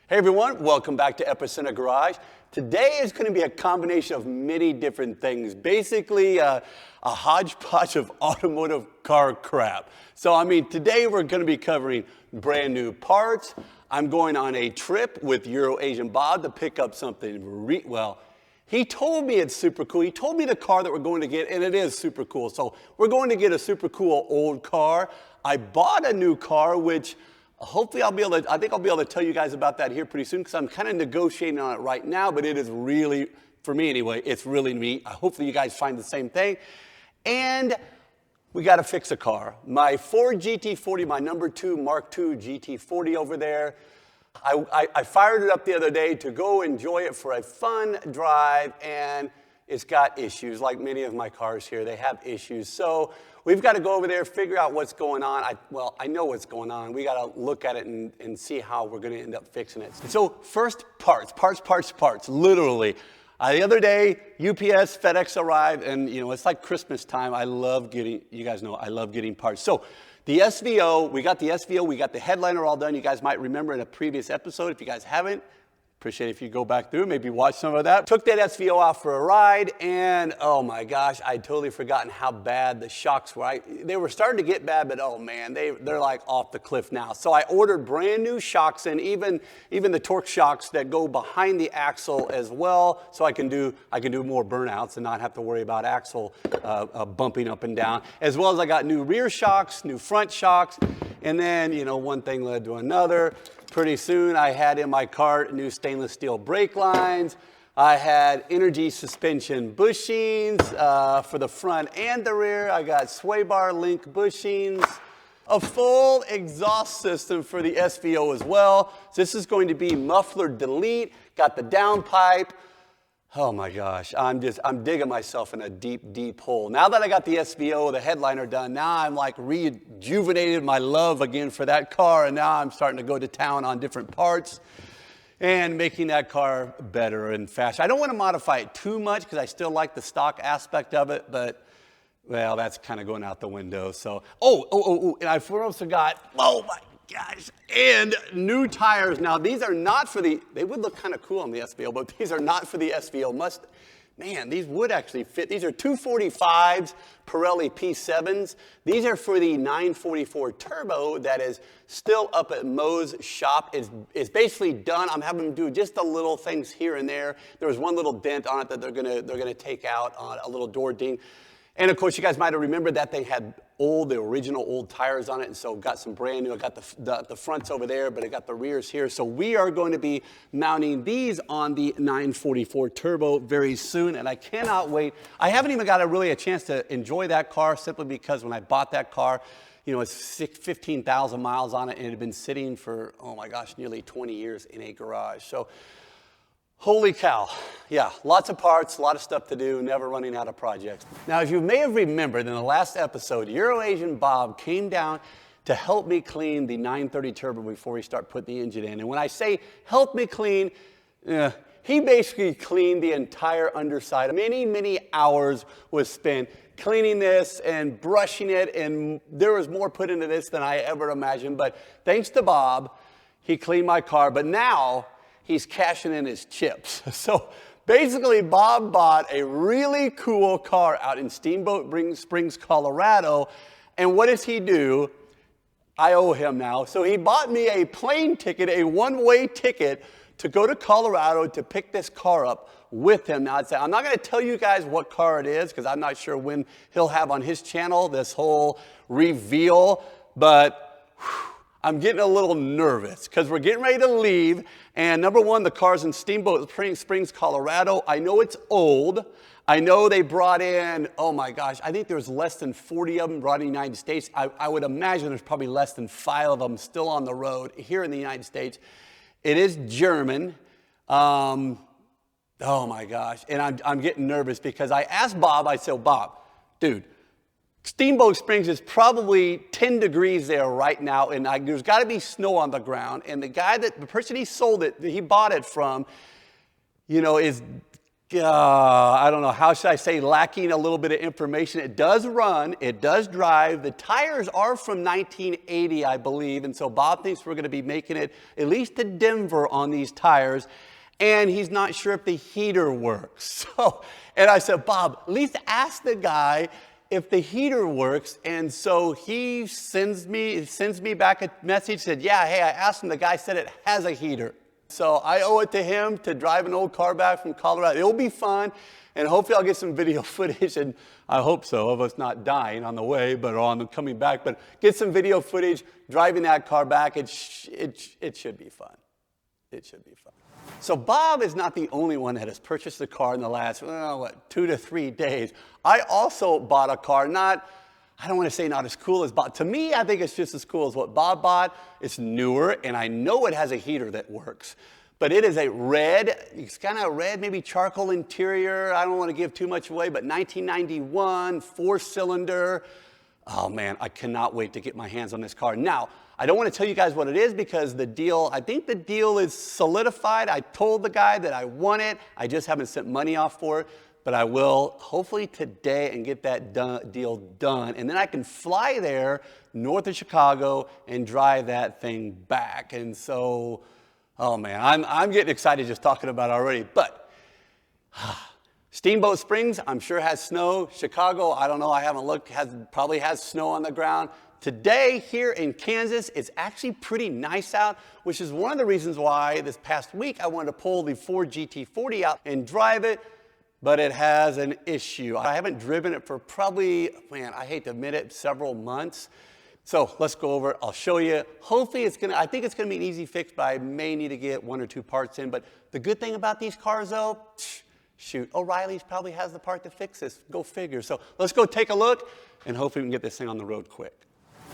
Hey everyone, welcome back to Epicenter Garage. Today is going to be a combination of many different things. Basically, a hodgepodge of automotive car crap. So, today we're going to be covering brand new parts. I'm going on a trip with Euroasian Bob to pick up something, he told me it's super cool. He told me the car that we're going to get, and it is super cool. So, we're going to get a super cool old car. I bought a new car, which hopefully I think I'll be able to tell you guys about that here pretty soon because I'm kind of negotiating on it right now, but it is really, for me anyway, it's really neat. Hopefully you guys find the same thing. And we got to fix a car. My Ford GT40, my number 2 Mark II GT40 over there, I fired it up the other day to go enjoy it for a fun drive, and it's got issues. Like many of my cars here, they have issues. So we've got to go over there, figure out what's going on. I know what's going on. We got to look at it and see how we're going to end up fixing it. So first, parts, literally. The other day, UPS, FedEx arrived, and it's like Christmas time. You guys know, I love getting parts. So the SVO, we got the headliner all done. You guys might remember in a previous episode. If you guys haven't, appreciate it if you go back through, maybe watch some of that. Took that SVO out for a ride, and oh my gosh, I'd totally forgotten how bad the shocks were. They were starting to get bad, but oh man, they're like off the cliff now. So I ordered brand new shocks, and even the torque shocks that go behind the axle as well, so I can do more burnouts and not have to worry about axle bumping up and down. As well as I got new rear shocks, new front shocks, and then one thing led to another. Pretty soon I had in my cart new stainless steel brake lines. I had energy suspension bushings for the front and the rear. I got sway bar link bushings. A full exhaust system for the SVO as well. So this is going to be muffler delete. Got the downpipe. Oh my gosh, I'm digging myself in a deep, deep hole. Now that I got the SVO, the headliner done, now I'm like rejuvenated my love again for that car, and now I'm starting to go to town on different parts and making that car better and faster. I don't want to modify it too much because I still like the stock aspect of it, but well, that's kind of going out the window. So, and I also got, oh my gosh, and new tires. Now, these are not for they would look kind of cool on the SVO, but these are not for the SVO. Man, these would actually fit. These are 245s, Pirelli P7s. These are for the 944 Turbo that is still up at Mo's shop. It's basically done. I'm having them do just the little things here and there. There was one little dent on it that they're gonna take out on a little door ding. And of course, you guys might have remembered that they had the original old tires on it, and so got some brand new. I got the fronts over there, but I got the rears here. So we are going to be mounting these on the 944 Turbo very soon, and I cannot wait. I haven't even got a chance to enjoy that car simply because when I bought that car, it's 15,000 miles on it, and it had been sitting for, oh my gosh, nearly 20 years in a garage. So holy cow. Yeah, lots of parts, a lot of stuff to do, never running out of projects. Now, as you may have remembered in the last episode, Euroasian Bob came down to help me clean the 930 Turbo before we start putting the engine in. And when I say help me clean, he basically cleaned the entire underside. Many, many hours was spent cleaning this and brushing it, and there was more put into this than I ever imagined. But thanks to Bob, he cleaned my car. But now he's cashing in his chips. So basically, Bob bought a really cool car out in Steamboat Springs, Colorado. And what does he do? I owe him now. So he bought me a plane ticket, a one-way ticket to go to Colorado to pick this car up with him. Now, I'm not going to tell you guys what car it is because I'm not sure when he'll have on his channel this whole reveal, but I'm getting a little nervous because we're getting ready to leave. And number one, the car's in Steamboat Springs, Colorado. I know it's old. I know they brought in, oh my gosh, I think there's less than 40 of them brought in the United States. I would imagine there's probably less than 5 of them still on the road here in the United States. It is German. Oh my gosh. And I'm getting nervous because I asked Bob, I said, Bob, dude, Steamboat Springs is probably 10 degrees there right now, and there's got to be snow on the ground. And the person he bought it from, is I don't know, how should I say, lacking a little bit of information. It does run, it does drive. The tires are from 1980, I believe, and so Bob thinks we're going to be making it at least to Denver on these tires, and he's not sure if the heater works. And I said, Bob, at least ask the guy if the heater works. And so he sends me back a message, said, yeah, hey, I asked him, the guy said it has a heater. So I owe it to him to drive an old car back from Colorado. It'll be fun, and hopefully I'll get some video footage, and I hope so, of us not dying on the way, but on coming back. But get some video footage driving that car back. It should be fun. It should be fun. So Bob is not the only one that has purchased a car in the last, 2 to 3 days. I also bought a car, I don't want to say not as cool as Bob. To me, I think it's just as cool as what Bob bought. It's newer, and I know it has a heater that works. But it is a red, it's kind of red, maybe charcoal interior. I don't want to give too much away, but 1991, 4-cylinder. Oh man, I cannot wait to get my hands on this car. Now, I don't want to tell you guys what it is because I think the deal is solidified. I told the guy that I want it. I just haven't sent money off for it. But I will hopefully today and get that deal done. And then I can fly there north of Chicago and drive that thing back. And so, oh man, I'm getting excited just talking about it already. But Steamboat Springs, I'm sure has snow. Chicago, I don't know, I haven't looked, probably has snow on the ground. Today here in Kansas, it's actually pretty nice out, which is one of the reasons why this past week I wanted to pull the Ford GT40 out and drive it. But it has an issue. I haven't driven it for probably, man, I hate to admit it, several months. So let's go over it. I'll show you. Hopefully I think it's gonna be an easy fix, but I may need to get 1 or 2 parts in. But the good thing about these cars though, shoot, O'Reilly's probably has the part to fix this. Go figure. So let's go take a look and hopefully we can get this thing on the road quick.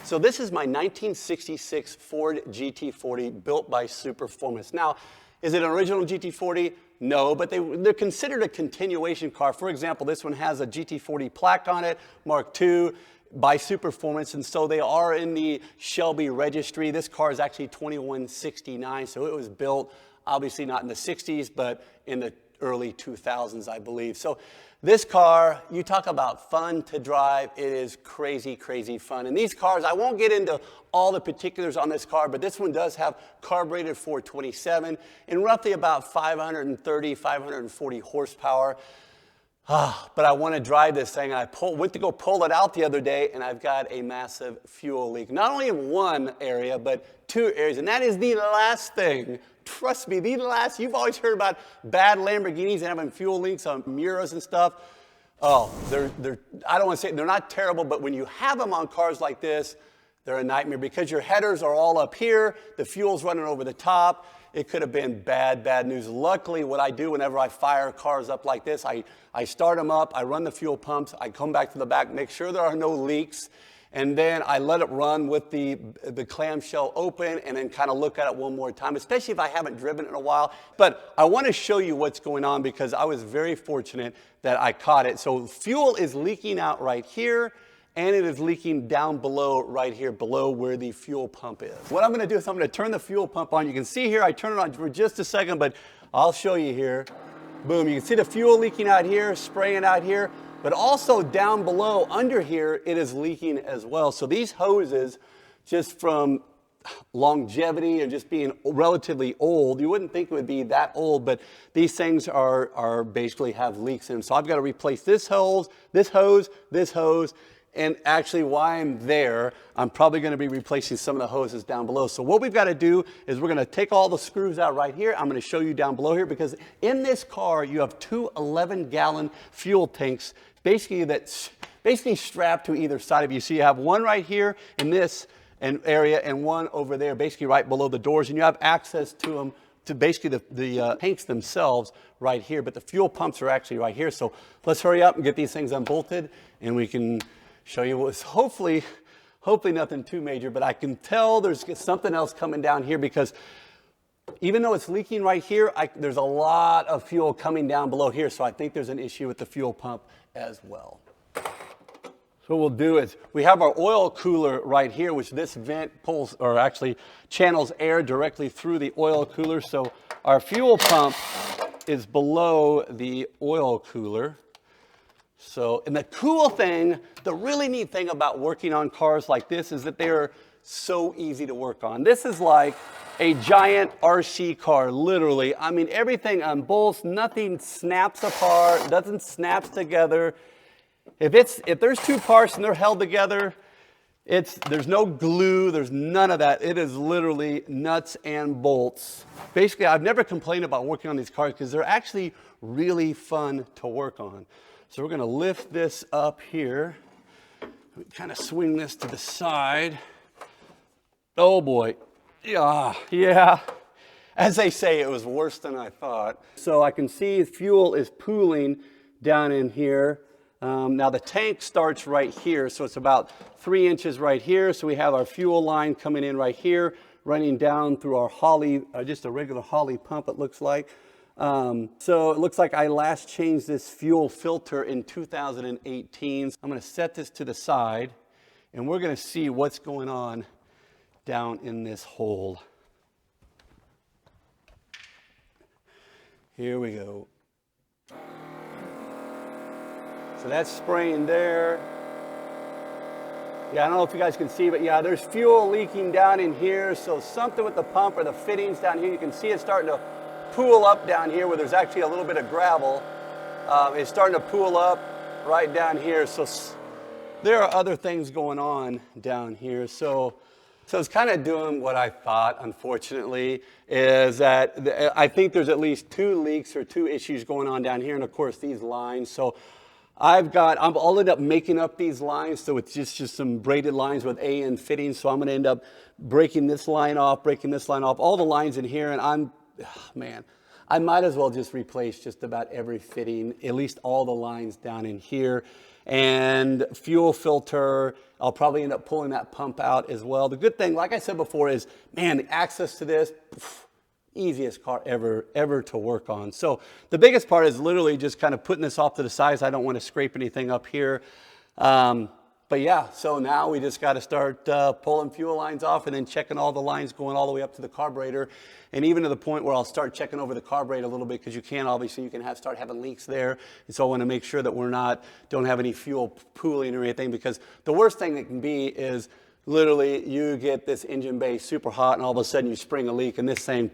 So this is my 1966 Ford GT40 built by Superformance. Now, is it an original GT40? No, but they're considered a continuation car. For example, this one has a GT40 plaque on it, Mark II, by Superformance, and so they are in the Shelby registry. This car is actually 2169, so it was built, obviously not in the 60s, but in the early 2000s, I believe. So this car, you talk about fun to drive, it is crazy, crazy fun. And these cars, I won't get into all the particulars on this car, but this one does have carbureted 427 and roughly about 530, 540 horsepower. But I want to drive this thing. I went to go pull it out the other day, and I've got a massive fuel leak. Not only in one area, but 2 areas, and that is the last thing. Trust me, you've always heard about bad Lamborghinis and having fuel leaks on mirrors and stuff. Oh, I don't want to say, they're not terrible, but when you have them on cars like this, they're a nightmare because your headers are all up here, the fuel's running over the top. It could have been bad news. Luckily, what I do whenever I fire cars up like this, I start them up, I run the fuel pumps, I come back to the back, make sure there are no leaks, and then I let it run with the clamshell open and then kind of look at it one more time, especially if I haven't driven it in a while. But I want to show you what's going on because I was very fortunate that I caught it. So fuel is leaking out right here, and it is leaking down below, right here, below where the fuel pump is. What I'm gonna do is I'm gonna turn the fuel pump on. You can see here, I turn it on for just a second, but I'll show you here. Boom, you can see the fuel leaking out here, spraying out here, but also down below, under here, it is leaking as well. So these hoses, just from longevity and just being relatively old, you wouldn't think it would be that old, but these things are basically have leaks in them. So I've got to replace this hose, and actually while I'm there, I'm probably going to be replacing some of the hoses down below. So what we've got to do is we're going to take all the screws out right here. I'm going to show you down below here because in this car, you have 2 11-gallon fuel tanks, basically strapped to either side of you. So you have one right here in this area and one over there, basically right below the doors, and you have access to them, to basically the tanks themselves right here, but the fuel pumps are actually right here. So let's hurry up and get these things unbolted, and we can show you what's hopefully nothing too major, but I can tell there's something else coming down here because even though it's leaking right here, there's a lot of fuel coming down below here, so I think there's an issue with the fuel pump as well. So what we'll do is we have our oil cooler right here, which this vent pulls, or actually channels air directly through the oil cooler. So our fuel pump is below the oil cooler. So, and the cool thing, the really neat thing about working on cars like this is that they are so easy to work on. This is like a giant RC car, literally. I mean, everything unbolts, nothing snaps apart, doesn't snaps together. If there's two parts and they're held together, there's no glue, there's none of that. It is literally nuts and bolts. Basically, I've never complained about working on these cars because they're actually really fun to work on. So we're gonna lift this up here. Kind of swing this to the side. Oh boy, yeah. As they say, it was worse than I thought. So I can see fuel is pooling down in here. Now the tank starts right here, so it's about 3 inches right here. So we have our fuel line coming in right here, running down through our Holley, just a regular Holley pump it looks like. So it looks like I last changed this fuel filter in 2018. I'm gonna set this to the side and we're gonna see what's going on down in this hole. Here we go. So that's spraying there. Yeah, I don't know if you guys can see, but yeah, there's fuel leaking down in here. So something with the pump or the fittings down here, you can see it starting to pool up down here where there's actually a little bit of gravel. It's starting to pool up right down here. So there are other things going on down here. So it's kind of doing what I thought, unfortunately, is that I think there's at least 2 leaks or 2 issues going on down here. And of course, these lines. So I'll end up making up these lines. So it's just some braided lines with AN fittings. So I'm going to end up breaking this line off, all the lines in here. And I might as well just replace just about every fitting, at least all the lines down in here. And fuel filter, I'll probably end up pulling that pump out as well. The good thing, like I said before, is, man, the access to this, easiest car ever to work on. So the biggest part is literally just kind of putting this off to the side. I don't want to scrape anything up here. But yeah, so now we just got to start pulling fuel lines off and then checking all the lines going all the way up to the carburetor. And even to the point where I'll start checking over the carburetor a little bit because you can start having leaks there. And so I want to make sure that don't have any fuel pooling or anything, because the worst thing that can be is literally you get this engine bay super hot and all of a sudden you spring a leak and this thing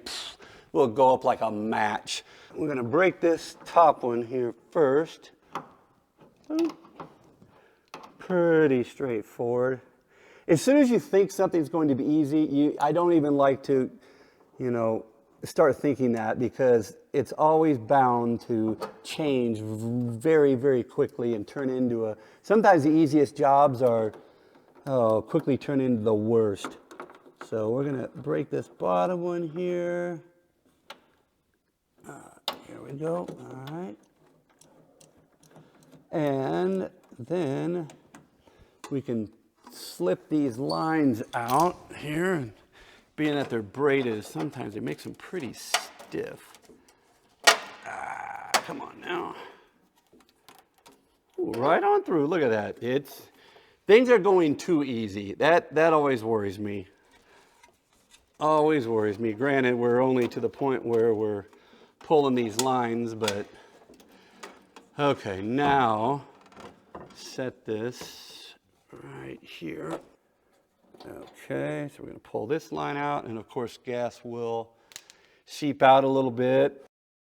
will go up like a match. We're going to break this top one here first. Pretty straightforward. As soon as you think something's going to be easy, I don't even like to, start thinking that, because it's always bound to change very, very quickly and turn into sometimes the easiest jobs are quickly turn into the worst. So we're gonna break this bottom one here. Here we go, all right. And then we can slip these lines out here, and being that they're braided, sometimes it makes them pretty stiff. Come on now. Ooh, right on through, look at that. Things are going too easy. That always worries me. Always worries me. Granted, we're only to the point where we're pulling these lines, but okay, now set this right here. Okay, so we're going to pull this line out, and of course gas will seep out a little bit.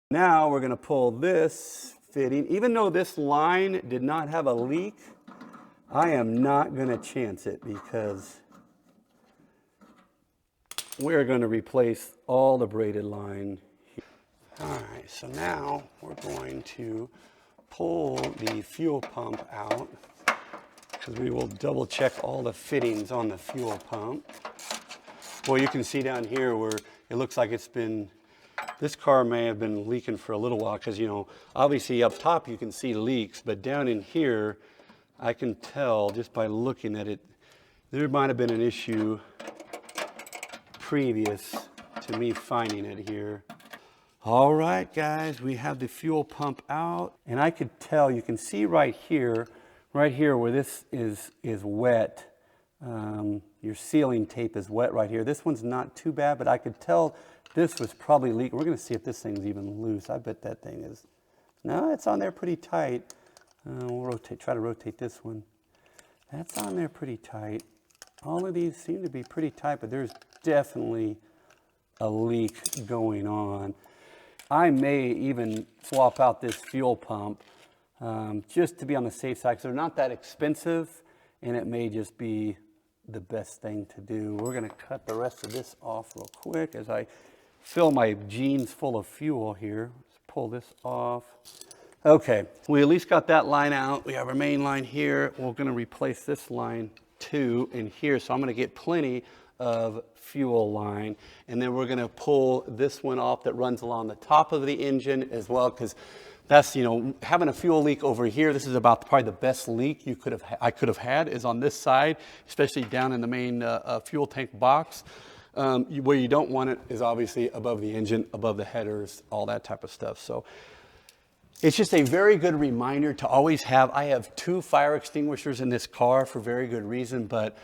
Now we're going to pull this fitting. Even though this line did not have a leak, I am not going to chance it, because we're going to replace all the braided line here. All right, so now we're going to pull the fuel pump out, because we will double check all the fittings on the fuel pump. Well, you can see down here where it looks like this car may have been leaking for a little while, because, obviously up top you can see leaks, but down in here, I can tell just by looking at it, there might have been an issue previous to me finding it here. All right, guys, we have the fuel pump out, and I could tell, you can see right here where this is wet. Your sealing tape is wet right here. This one's not too bad, but I could tell this was probably leaking. We're going to see if this thing's even loose. I bet that thing is. No, it's on there pretty tight. We'll try to rotate this one. That's on there pretty tight. All of these seem to be pretty tight, but there's definitely a leak going on. I may even swap out this fuel pump just to be on the safe side, because they're not that expensive, and it may just be the best thing to do. We're going to cut the rest of this off real quick as I fill my jeans full of fuel here. Let's pull this off. Okay, we at least got that line out. We have our main line here. We're going to replace this line too in here, so I'm going to get plenty of fuel line, and then we're going to pull this one off that runs along the top of the engine as well, because that's, you know, having a fuel leak over here. This is about probably the best leak I could have had is on this side, especially down in the main fuel tank box. Where you don't want it is obviously above the engine, above the headers, all that type of stuff. So it's just a very good reminder to always have. I have 2 fire extinguishers in this car for very good reason, but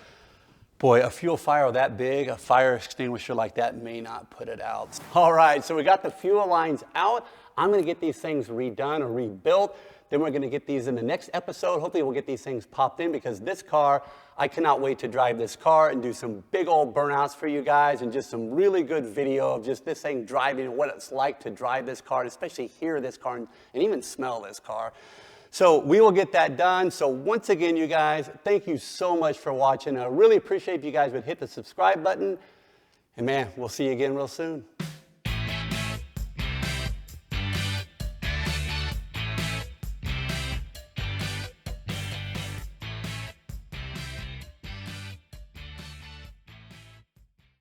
boy, a fuel fire that big, a fire extinguisher like that may not put it out. All right, so we got the fuel lines out. I'm gonna get these things redone or rebuilt. Then we're gonna get these in the next episode. Hopefully we'll get these things popped in, because this car, I cannot wait to drive this car and do some big old burnouts for you guys, and just some really good video of just this thing driving and what it's like to drive this car, and especially hear this car and even smell this car. So we will get that done. So once again, you guys, thank you so much for watching. I really appreciate if you guys would hit the subscribe button. And man, we'll see you again real soon.